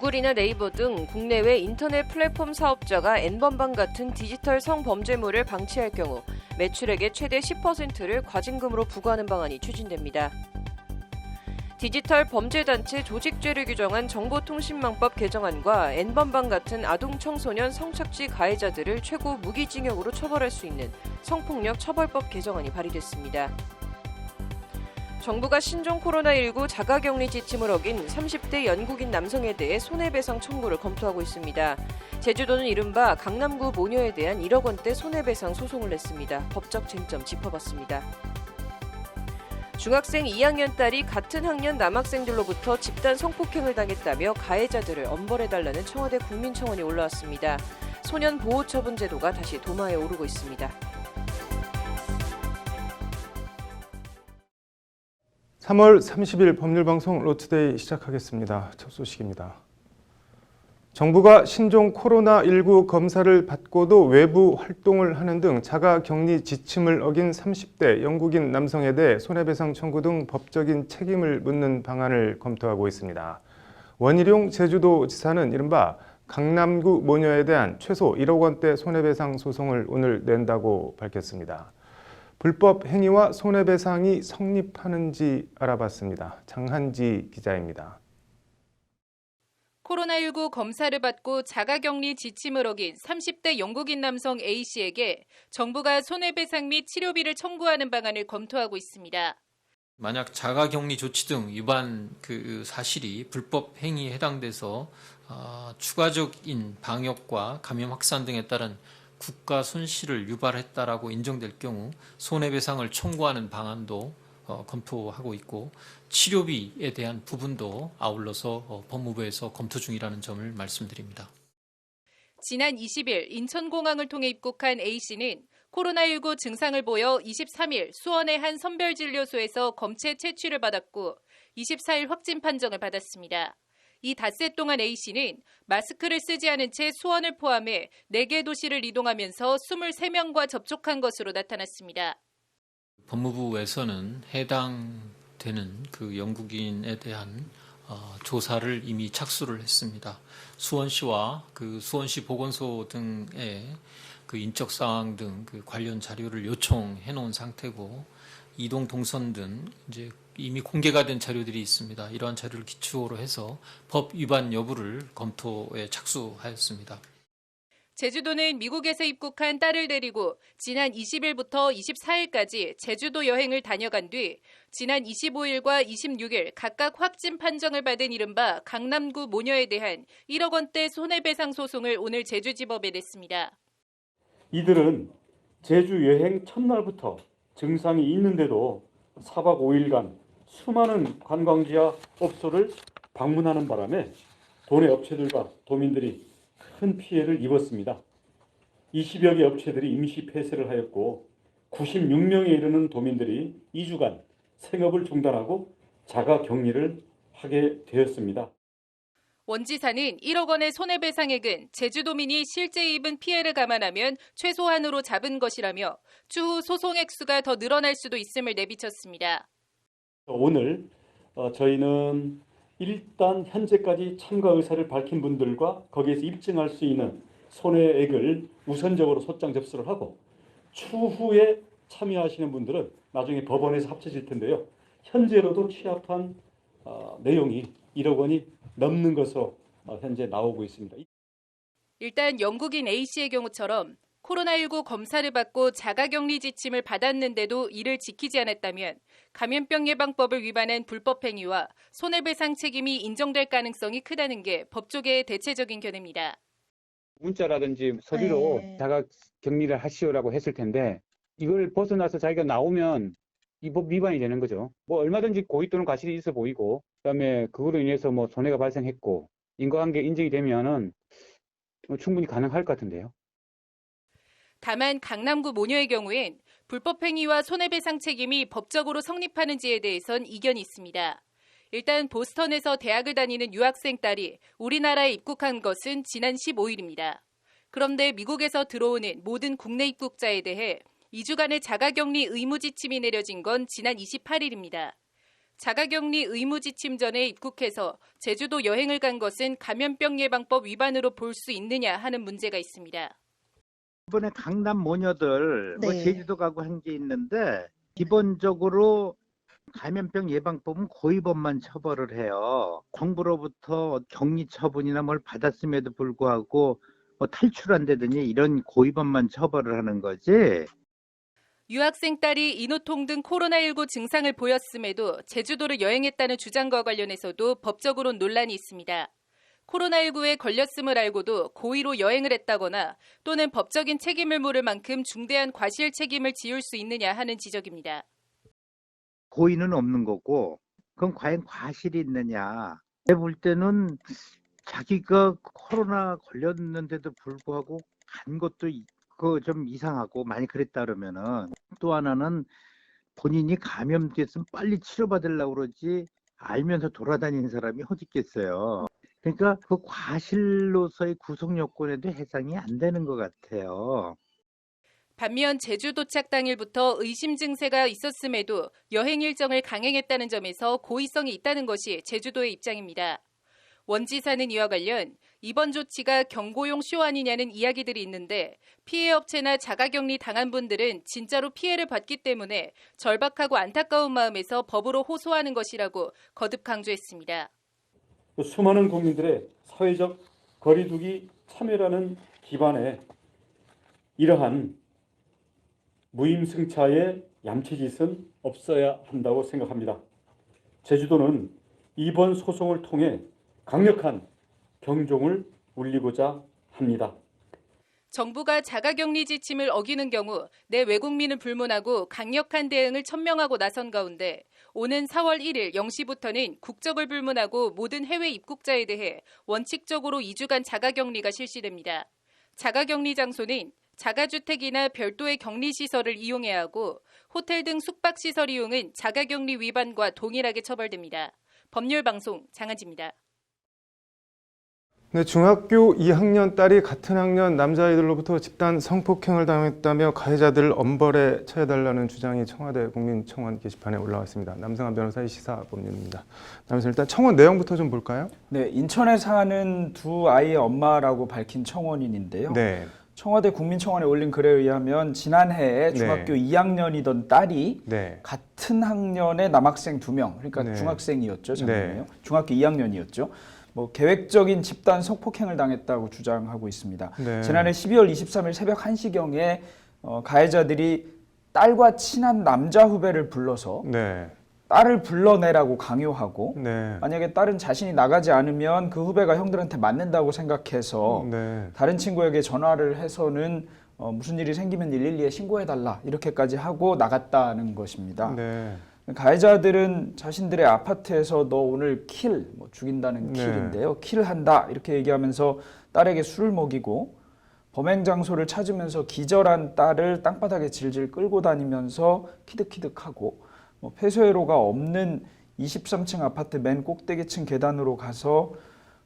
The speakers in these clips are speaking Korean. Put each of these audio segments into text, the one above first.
구글이나 네이버 등 국내외 인터넷 플랫폼 사업자가 N번방 같은 디지털 성범죄물을 방치할 경우 매출액의 최대 10%를 과징금으로 부과하는 방안이 추진됩니다. 디지털 범죄단체 조직죄를 규정한 정보통신망법 개정안과 N번방 같은 아동 청소년 성착취 가해자들을 최고 무기징역으로 처벌할 수 있는 성폭력 처벌법 개정안이 발의됐습니다. 정부가 신종 코로나19 자가격리 지침을 어긴 30대 영국인 남성에 대해 손해배상 청구를 검토하고 있습니다. 제주도는 이른바 강남구 모녀에 대한 1억 원대 손해배상 소송을 냈습니다. 법적 쟁점 짚어봤습니다. 중학생 2학년 딸이 같은 학년 남학생들로부터 집단 성폭행을 당했다며 가해자들을 엄벌해달라는 청와대 국민청원이 올라왔습니다. 소년보호처분 제도가 다시 도마에 오르고 있습니다. 3월 30일 법률방송 로투데이 시작하겠습니다. 첫 소식입니다. 정부가 신종 코로나19 검사를 받고도 외부 활동을 하는 등 자가격리 지침을 어긴 30대 영국인 남성에 대해 손해배상 청구 등 법적인 책임을 묻는 방안을 검토하고 있습니다. 원희룡 제주도지사는 이른바 강남구 모녀에 대한 최소 1억 원대 손해배상 소송을 오늘 낸다고 밝혔습니다. 불법 행위와 손해배상이 성립하는지 알아봤습니다. 장한지 기자입니다. 코로나19 검사를 받고 자가격리 지침을 어긴 30대 영국인 남성 A씨에게 정부가 손해배상 및 치료비를 청구하는 방안을 검토하고 있습니다. 만약 자가격리 조치 등 위반 사실이 불법 행위에 해당돼서 추가적인 방역과 감염 확산 등에 따른 국가 손실을 유발했다라고 인정될 경우 손해배상을 청구하는 방안도 검토하고 있고 치료비에 대한 부분도 아울러서 법무부에서 검토 중이라는 점을 말씀드립니다. 지난 20일 인천공항을 통해 입국한 A씨는 코로나19 증상을 보여 23일 수원의 한 선별진료소에서 검체 채취를 받았고 24일 확진 판정을 받았습니다. 이 닷새 동안 A씨는 마스크를 쓰지 않은 채 수원을 포함해 4개 도시를 이동하면서 23명과 접촉한 것으로 나타났습니다. 법무부에서는 해당되는 영국인에 대한 조사를 이미 착수를 했습니다. 수원시와 수원시 보건소 등의 인적 사항 등 관련 자료를 요청해 놓은 상태고 이동 동선 등 이제 이미 공개가 된 자료들이 있습니다. 이러한 자료를 기초로 해서 법 위반 여부를 검토에 착수하였습니다. 제주도는 미국에서 입국한 딸을 데리고 지난 20일부터 24일까지 제주도 여행을 다녀간 뒤 지난 25일과 26일 각각 확진 판정을 받은 이른바 강남구 모녀에 대한 1억 원대 손해배상 소송을 오늘 제주지법에 냈습니다. 이들은 제주 여행 첫날부터 증상이 있는데도 4박 5일간 수많은 관광지와 업소를 방문하는 바람에 도내 업체들과 도민들이 큰 피해를 입었습니다. 20여 개 업체들이 임시 폐쇄를 하였고 96명에 이르는 도민들이 2주간 생업을 중단하고 자가격리를 하게 되었습니다. 원 지사는 1억 원의 손해배상액은 제주도민이 실제 입은 피해를 감안하면 최소한으로 잡은 것이라며 추후 소송 액수가 더 늘어날 수도 있음을 내비쳤습니다. 오늘 저희는 일단 현재까지 참가 의사를 밝힌 분들과 거기에서 입증할 수 있는 손해액을 우선적으로 소장 접수를 하고 추후에 참여하시는 분들은 나중에 법원에서 합쳐질 텐데요. 현재로도 취합한 내용이 1억 원이 넘는 것으로 현재 나오고 있습니다. 일단 영국인 A씨의 경우처럼 코로나19 검사를 받고 자가격리 지침을 받았는데도 이를 지키지 않았다면 감염병 예방법을 위반한 불법 행위와 손해배상 책임이 인정될 가능성이 크다는 게 법조계의 대체적인 견해입니다. 문자라든지 서류로 자가격리를 하시오라고 했을 텐데 이걸 벗어나서 자기가 나오면 이 법 위반이 되는 거죠. 얼마든지 고의 또는 과실이 있어 보이고 그다음에 그거로 인해서 손해가 발생했고 인과관계 인정이 되면은 충분히 가능할 것 같은데요. 다만 강남구 모녀의 경우엔 불법 행위와 손해배상 책임이 법적으로 성립하는지에 대해선 이견이 있습니다. 일단 보스턴에서 대학을 다니는 유학생 딸이 우리나라에 입국한 것은 지난 15일입니다. 그런데 미국에서 들어오는 모든 국내 입국자에 대해 2주간의 자가격리 의무 지침이 내려진 건 지난 28일입니다. 자가격리 의무 지침 전에 입국해서 제주도 여행을 간 것은 감염병 예방법 위반으로 볼 수 있느냐 하는 문제가 있습니다. 이번에 강남 모녀들 뭐 네. 제주도 가고 한 게 있는데 기본적으로 감염병 예방법은 고의범만 처벌을 해요. 정부로부터 격리 처분이나 뭘 받았음에도 불구하고 뭐 탈출한다더니 이런 고의범만 처벌을 하는 거지. 유학생 딸이 인후통 등 코로나19 증상을 보였음에도 제주도를 여행했다는 주장과 관련해서도 법적으로 논란이 있습니다. 코로나19에 걸렸음을 알고도 고의로 여행을 했다거나 또는 법적인 책임을 물을 만큼 중대한 과실 책임을 지을 수 있느냐 하는 지적입니다. 고의는 없는 거고 그럼 과연 과실이 있느냐. 내가 볼 때는 자기가 코로나 걸렸는데도 불구하고 간 것도 그거 좀 이상하고 많이 그랬다 그러면은 또 하나는 본인이 감염됐으면 빨리 치료받으려고 그러지 알면서 돌아다니는 사람이 어디 있겠어요. 그러니까 그 과실로서의 구속 요건에도 해당이 안 되는 것 같아요. 반면 제주 도착 당일부터 의심 증세가 있었음에도 여행 일정을 강행했다는 점에서 고의성이 있다는 것이 제주도의 입장입니다. 원 지사는 이와 관련 이번 조치가 경고용 쇼 아니냐는 이야기들이 있는데 피해 업체나 자가격리 당한 분들은 진짜로 피해를 받기 때문에 절박하고 안타까운 마음에서 법으로 호소하는 것이라고 거듭 강조했습니다. 수많은 국민들의 사회적 거리두기 참여라는 기반에 이러한 무임승차의 얌체짓은 없어야 한다고 생각합니다. 제주도는 이번 소송을 통해 강력한 경종을 울리고자 합니다. 정부가 자가격리 지침을 어기는 경우 내 외국민을 불문하고 강력한 대응을 천명하고 나선 가운데 오는 4월 1일 0시부터는 국적을 불문하고 모든 해외 입국자에 대해 원칙적으로 2주간 자가격리가 실시됩니다. 자가격리 장소는 자가주택이나 별도의 격리시설을 이용해야 하고 호텔 등 숙박시설 이용은 자가격리 위반과 동일하게 처벌됩니다. 법률방송 장한지입니다. 네, 중학교 2학년 딸이 같은 학년 남자아이들로부터 집단 성폭행을 당했다며 가해자들을 엄벌에 처해달라는 주장이 청와대 국민청원 게시판에 올라와 있습니다. 남승환 변호사의 시사법률입니다. 남승 일단 청원 내용부터 좀 볼까요? 네, 인천에 사는 두 아이의 엄마라고 밝힌 청원인인데요. 네. 청와대 국민청원에 올린 글에 의하면 지난해에 중학교 2학년이던 딸이 네. 같은 학년의 남학생 2명, 그러니까 네. 중학생이었죠, 작년에요. 네. 중학교 2학년이었죠. 뭐 계획적인 집단 성폭행을 당했다고 주장하고 있습니다. 네. 지난해 12월 23일 새벽 1시경에 가해자들이 딸과 친한 남자 후배를 불러서 네. 딸을 불러내라고 강요하고 네. 만약에 딸은 자신이 나가지 않으면 그 후배가 형들한테 맞는다고 생각해서 네. 다른 친구에게 전화를 해서는 무슨 일이 생기면 112에 신고해달라 이렇게까지 하고 나갔다는 것입니다. 네. 가해자들은 자신들의 아파트에서 너 오늘 뭐 죽인다는 네. 킬인데요. 킬한다 이렇게 얘기하면서 딸에게 술을 먹이고 범행 장소를 찾으면서 기절한 딸을 땅바닥에 질질 끌고 다니면서 키득키득하고 폐쇄로가 없는 23층 아파트 맨 꼭대기층 계단으로 가서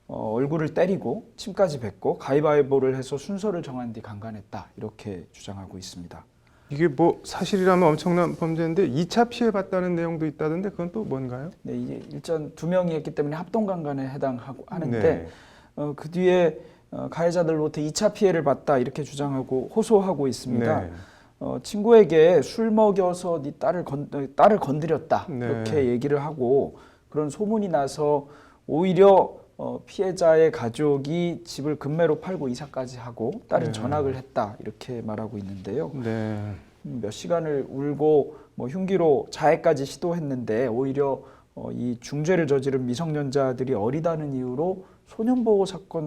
얼굴을 때리고 침까지 뱉고 가위바위보를 해서 순서를 정한 뒤 강간했다 이렇게 주장하고 있습니다. 이게 뭐 사실이라면 엄청난 범죄인데 2차 피해 봤다는 내용도 있다던데 그건 또 뭔가요? 네, 이게 일단 2명이 했기 때문에 합동강간에 해당하는데 네. 그 뒤에 가해자들로부터 2차 피해를 봤다 이렇게 주장하고 호소하고 있습니다. 네. 친구에게 술 먹여서 네 딸을 건드렸다 네. 이렇게 얘기를 하고 그런 소문이 나서 오히려 피해자의 가족이 집을 금매로 팔고 이사까지 하고 딸은 네. 전학을 했다 이렇게 말하고 있는데요. 네. 몇 시간을 울고 흉기로 자해까지 시도했는데 오히려 이 중죄를 저지른 미성년자들이 어리다는 이유로 소년보호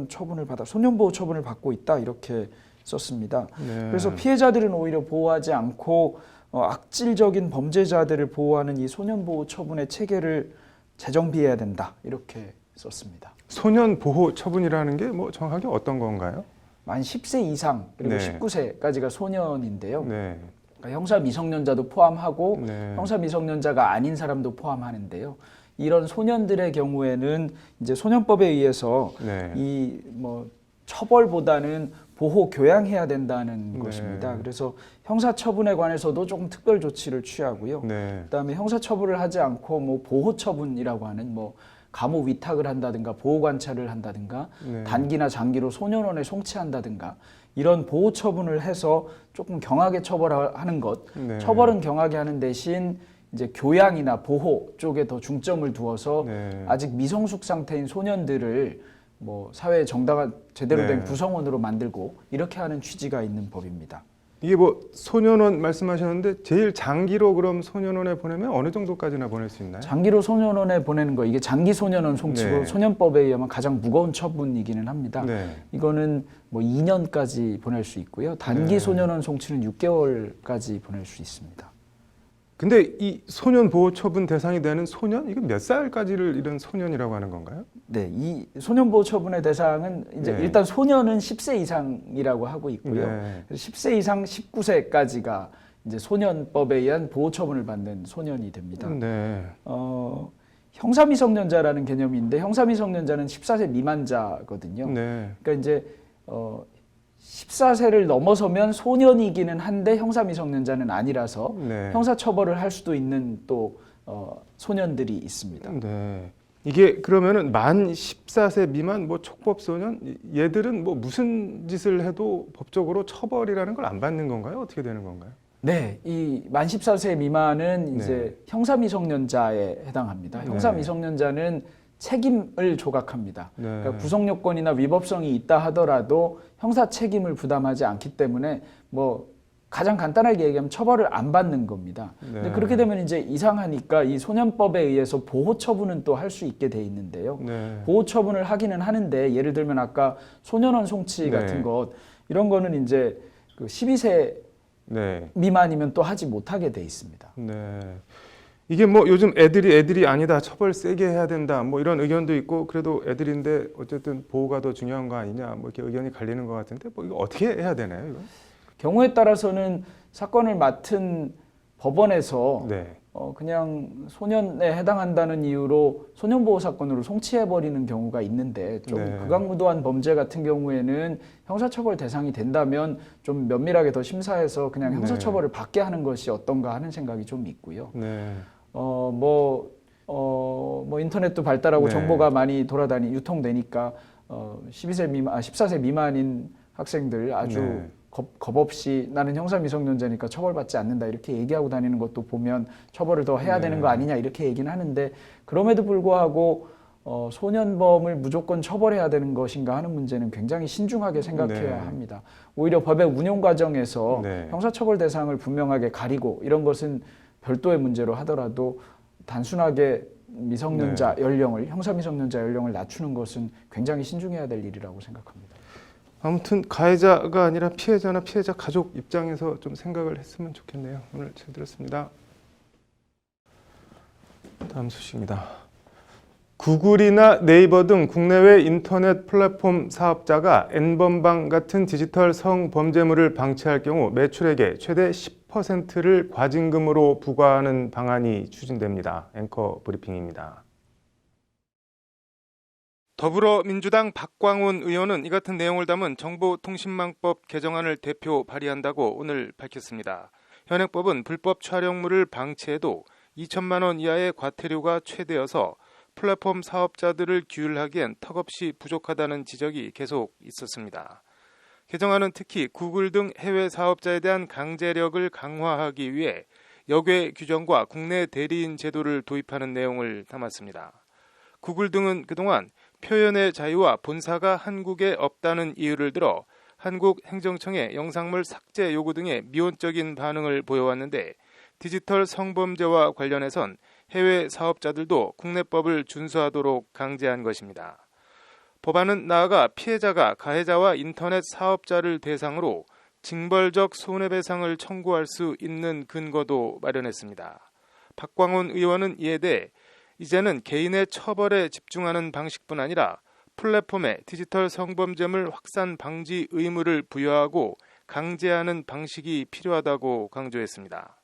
처분을 받고 있다 이렇게 썼습니다. 네. 그래서 피해자들은 오히려 보호하지 않고 악질적인 범죄자들을 보호하는 이 소년보호 처분의 체계를 재정비해야 된다 이렇게 썼습니다. 소년 보호 처분이라는 게 뭐 정확하게 어떤 건가요? 만 10세 이상 그리고 네. 19세까지가 소년인데요. 네. 그러니까 형사 미성년자도 포함하고 네. 형사 미성년자가 아닌 사람도 포함하는데요. 이런 소년들의 경우에는 이제 소년법에 의해서 네. 이 처벌보다는 보호 교양해야 된다는 네. 것입니다. 그래서 형사처분에 관해서도 조금 특별 조치를 취하고요. 네. 그다음에 형사처분을 하지 않고 뭐 보호처분이라고 하는 뭐 감호 위탁을 한다든가 보호 관찰을 한다든가 네. 단기나 장기로 소년원에 송치한다든가 이런 보호 처분을 해서 조금 경하게 처벌하는 것. 네. 처벌은 경하게 하는 대신 이제 교양이나 보호 쪽에 더 중점을 두어서 네. 아직 미성숙 상태인 소년들을 뭐 사회의 정당한 제대로 된 네. 구성원으로 만들고 이렇게 하는 취지가 있는 법입니다. 이게 뭐 소년원 말씀하셨는데 제일 장기로 그럼 소년원에 보내면 어느 정도까지나 보낼 수 있나요? 장기로 소년원에 보내는 거 이게 장기 소년원 송치고 네. 소년법에 의하면 가장 무거운 처분이기는 합니다. 네. 이거는 뭐 2년까지 보낼 수 있고요. 단기 네. 소년원 송치는 6개월까지 보낼 수 있습니다. 근데 이 소년 보호 처분 대상이 되는 소년 이게 몇 살까지를 이런 소년이라고 하는 건가요? 네, 이 소년보호 처분의 대상은 이제 네. 일단 소년은 10세 이상이라고 하고 있고요. 네. 그래서 10세 이상 19세까지가 이제 소년법에 의한 보호 처분을 받는 소년이 됩니다. 네. 형사미성년자라는 개념인데 형사미성년자는 14세 미만자거든요. 네. 그러니까 이제 14세를 넘어서면 소년이기는 한데 형사미성년자는 아니라서 네. 형사처벌을 할 수도 있는 또 소년들이 있습니다. 네. 이게 그러면은 만 14세 미만 뭐 촉법 소년 얘들은 뭐 무슨 짓을 해도 법적으로 처벌이라는 걸 안 받는 건가요? 어떻게 되는 건가요? 네, 이 만 14세 미만은 네. 이제 형사미성년자에 해당합니다. 형사미성년자는 책임을 조각합니다. 네. 그러니까 구성 요건이나 위법성이 있다 하더라도 형사 책임을 부담하지 않기 때문에 뭐 가장 간단하게 얘기하면 처벌을 안 받는 겁니다. 근데 네. 그렇게 되면 이제 이상하니까 이 소년법에 의해서 보호 처분은 또 할 수 있게 돼 있는데요. 네. 보호 처분을 하기는 하는데 예를 들면 아까 소년원 송치 네. 같은 것 이런 거는 이제 그 12세 네. 미만이면 또 하지 못하게 돼 있습니다. 네. 이게 뭐 요즘 애들이 아니다 처벌 세게 해야 된다 뭐 이런 의견도 있고 그래도 애들인데 어쨌든 보호가 더 중요한 거 아니냐 뭐 이렇게 의견이 갈리는 것 같은데 뭐 이거 어떻게 해야 되나요 이거? 경우에 따라서는 사건을 맡은 법원에서 네. 그냥 소년에 해당한다는 이유로 소년보호 사건으로 송치해버리는 경우가 있는데 좀 네. 극악무도한 범죄 같은 경우에는 형사처벌 대상이 된다면 좀 면밀하게 더 심사해서 그냥 형사처벌을 받게 하는 것이 어떤가 하는 생각이 좀 있고요. 네. 뭐 인터넷도 발달하고 네. 정보가 많이 유통되니까 14세 미만인 학생들 아주 네. 겁 없이 나는 형사미성년자니까 처벌받지 않는다 이렇게 얘기하고 다니는 것도 보면 처벌을 더 해야 네. 되는 거 아니냐 이렇게 얘기는 하는데 그럼에도 불구하고 소년범을 무조건 처벌해야 되는 것인가 하는 문제는 굉장히 신중하게 생각해야 네. 합니다. 오히려 법의 운용 과정에서 네. 형사처벌 대상을 분명하게 가리고 이런 것은 별도의 문제로 하더라도 단순하게 미성년자 연령을 형사미성년자 연령을 낮추는 것은 굉장히 신중해야 될 일이라고 생각합니다. 아무튼 가해자가 아니라 피해자나 피해자 가족 입장에서 좀 생각을 했으면 좋겠네요. 오늘 잘 들었습니다. 다음 소식입니다. 구글이나 네이버 등 국내외 인터넷 플랫폼 사업자가 N번방 같은 디지털 성범죄물을 방치할 경우 매출액의 최대 10%를 과징금으로 부과하는 방안이 추진됩니다. 앵커 브리핑입니다. 더불어민주당 박광온 의원은 이 같은 내용을 담은 정보통신망법 개정안을 대표 발의한다고 오늘 밝혔습니다. 현행법은 불법 촬영물을 방치해도 2천만 원 이하의 과태료가 최대여서 플랫폼 사업자들을 규율하기엔 턱없이 부족하다는 지적이 계속 있었습니다. 개정안은 특히 구글 등 해외 사업자에 대한 강제력을 강화하기 위해 역외 규정과 국내 대리인 제도를 도입하는 내용을 담았습니다. 구글 등은 그동안 표현의 자유와 본사가 한국에 없다는 이유를 들어 한국 행정청의 영상물 삭제 요구 등의 미온적인 반응을 보여왔는데 디지털 성범죄와 관련해선 해외 사업자들도 국내법을 준수하도록 강제한 것입니다. 법안은 나아가 피해자가 가해자와 인터넷 사업자를 대상으로 징벌적 손해배상을 청구할 수 있는 근거도 마련했습니다. 박광온 의원은 이에 대해 이제는 개인의 처벌에 집중하는 방식뿐 아니라 플랫폼에 디지털 성범죄물 확산 방지 의무를 부여하고 강제하는 방식이 필요하다고 강조했습니다.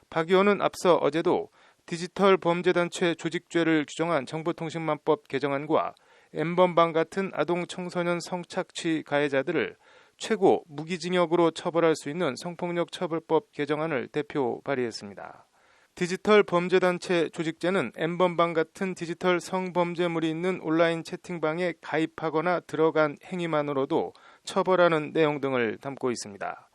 박 의원은 앞서 어제도 디지털 범죄단체 조직죄를 규정한 정보통신망법 개정안과 N번방 같은 아동 청소년 성착취 가해자들을 최고 무기징역으로 처벌할 수 있는 성폭력 처벌법 개정안을 대표 발의했습니다. 디지털 범죄단체 조직죄는 N번방 같은 디지털 성범죄물이 있는 온라인 채팅방에 가입하거나 들어간 행위만으로도 처벌하는 내용 등을 담고 있습니다.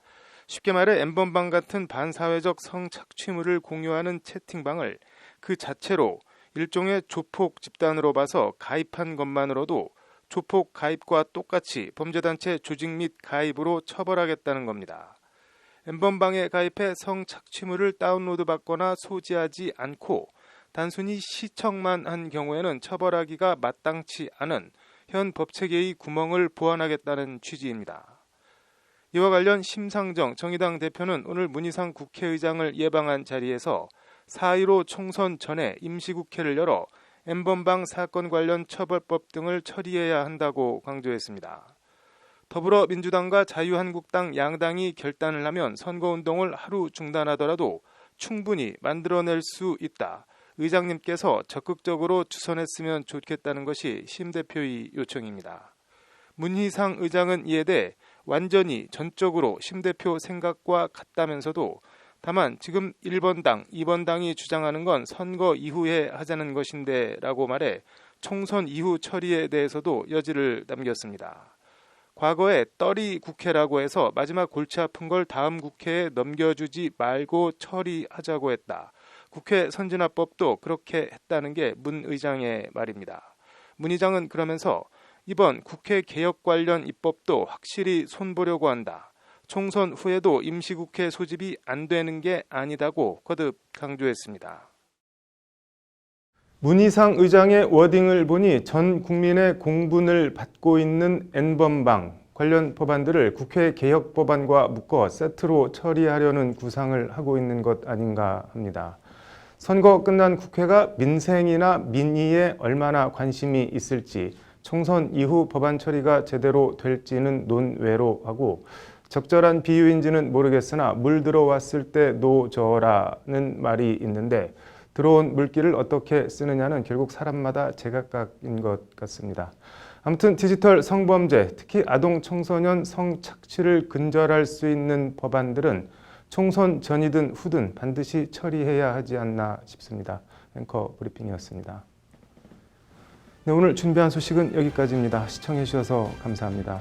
쉽게 말해 N번방 같은 반사회적 성착취물을 공유하는 채팅방을 그 자체로 일종의 조폭 집단으로 봐서 가입한 것만으로도 조폭 가입과 똑같이 범죄단체 조직 및 가입으로 처벌하겠다는 겁니다. N번방에 가입해 성착취물을 다운로드 받거나 소지하지 않고 단순히 시청만 한 경우에는 처벌하기가 마땅치 않은 현 법체계의 구멍을 보완하겠다는 취지입니다. 이와 관련 심상정 정의당 대표는 오늘 문희상 국회의장을 예방한 자리에서 4.15 총선 전에 임시국회를 열어 N번방 사건 관련 처벌법 등을 처리해야 한다고 강조했습니다. 더불어민주당과 자유한국당 양당이 결단을 하면 선거운동을 하루 중단하더라도 충분히 만들어낼 수 있다. 의장님께서 적극적으로 주선했으면 좋겠다는 것이 심 대표의 요청입니다. 문희상 의장은 이에 대해 완전히 전적으로 심 대표 생각과 같다면서도 다만 지금 1번당, 2번당이 주장하는 건 선거 이후에 하자는 것인데 라고 말해 총선 이후 처리에 대해서도 여지를 남겼습니다. 과거에 떨이 국회라고 해서 마지막 골치 아픈 걸 다음 국회에 넘겨주지 말고 처리하자고 했다. 국회 선진화법도 그렇게 했다는 게 문 의장의 말입니다. 문 의장은 그러면서 이번 국회 개혁 관련 입법도 확실히 손보려고 한다. 총선 후에도 임시국회 소집이 안 되는 게 아니다고 거듭 강조했습니다. 문희상 의장의 워딩을 보니 전 국민의 공분을 받고 있는 N번방 관련 법안들을 국회 개혁 법안과 묶어 세트로 처리하려는 구상을 하고 있는 것 아닌가 합니다. 선거 끝난 국회가 민생이나 민의에 얼마나 관심이 있을지, 총선 이후 법안 처리가 제대로 될지는 논외로 하고 적절한 비유인지는 모르겠으나 물 들어왔을 때 노저라는 말이 있는데 들어온 물기를 어떻게 쓰느냐는 결국 사람마다 제각각인 것 같습니다. 아무튼 디지털 성범죄, 특히 아동 청소년 성착취를 근절할 수 있는 법안들은 총선 전이든 후든 반드시 처리해야 하지 않나 싶습니다. 앵커 브리핑이었습니다. 네, 오늘 준비한 소식은 여기까지입니다. 시청해 주셔서 감사합니다.